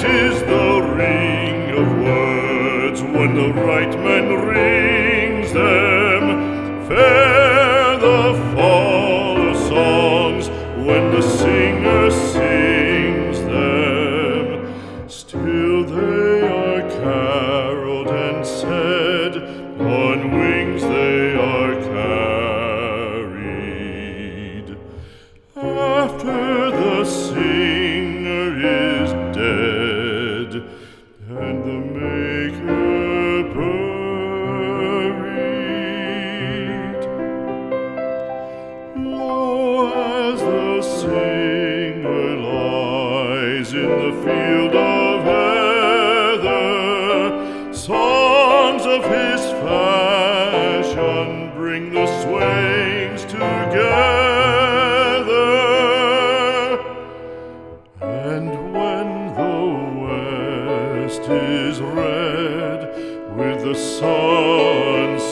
'tis the ring of words when the right man rings them. Fair the fall of songs when the singer sings them. Still they are caroled and said, on wings they are carried. After the singer is dead and the maker buried, lo, as the singer lies in the field of heather, songs of his fashion bring the swains together. And when the west is red with the sunset